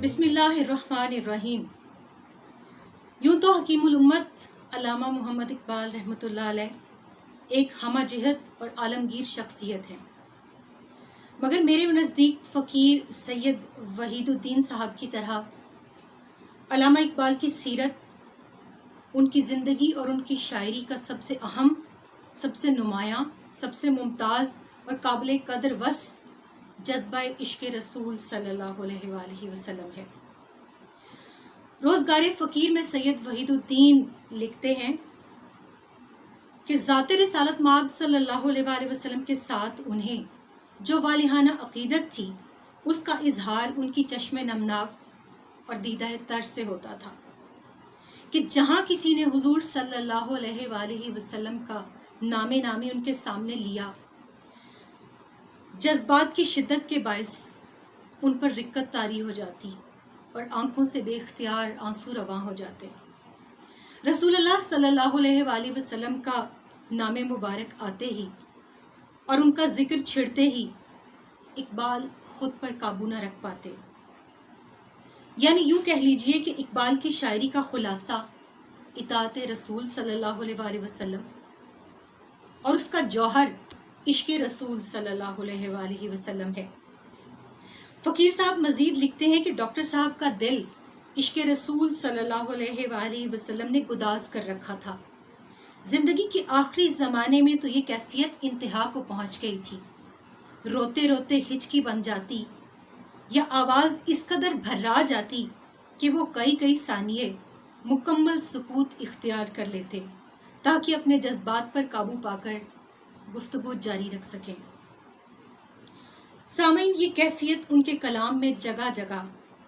بسم اللہ الرحمن الرحیم۔ یوں تو حکیم الامت علامہ محمد اقبال رحمۃ اللہ علیہ ایک ہمہ جہت اور عالمگیر شخصیت ہیں، مگر میرے نزدیک فقیر سید وحید الدین صاحب کی طرح علامہ اقبال کی سیرت، ان کی زندگی اور ان کی شاعری کا سب سے اہم، سب سے نمایاں، سب سے ممتاز اور قابل قدر وصف جذبہ عشق رسول صلی اللہ علیہ وآلہ وسلم ہے۔ روزگار فقیر میں سید وحید الدین لکھتے ہیں کہ ذات رسالت مآب صلی اللہ علیہ وآلہ وسلم کے ساتھ انہیں جو والہانہ عقیدت تھی، اس کا اظہار ان کی چشم نمناک اور دیدہ تر سے ہوتا تھا کہ جہاں کسی نے حضور صلی اللہ علیہ وآلہ وسلم کا نام نامی ان کے سامنے لیا، جذبات کی شدت کے باعث ان پر رقت طاری ہو جاتی اور آنکھوں سے بے اختیار آنسو رواں ہو جاتے۔ رسول اللہ صلی اللہ علیہ وآلہ وسلم کا نام مبارک آتے ہی اور ان کا ذکر چھڑتے ہی اقبال خود پر قابو نہ رکھ پاتے۔ یعنی یوں کہہ لیجئے کہ اقبال کی شاعری کا خلاصہ اطاعت رسول صلی اللہ علیہ وآلہ وسلم اور اس کا جوہر عشق رسول صلی اللہ علیہ وآلہ وسلم ہے۔ فقیر صاحب مزید لکھتے ہیں کہ ڈاکٹر صاحب کا دل عشق رسول صلی اللہ علیہ وآلہ وسلم نے گداز کر رکھا تھا۔ زندگی کے آخری زمانے میں تو یہ کیفیت انتہا کو پہنچ گئی تھی، روتے روتے ہچکی بن جاتی یا آواز اس قدر بھرا جاتی کہ وہ کئی ثانیے مکمل سکوت اختیار کر لیتے تاکہ اپنے جذبات پر قابو پا کر گفتگو جاری رکھ سکیں۔ سامعین، یہ کیفیت ان کے کلام میں جگہ جگہ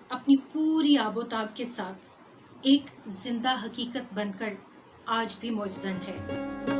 اپنی پوری آب و تاب کے ساتھ ایک زندہ حقیقت بن کر آج بھی موجزن ہے۔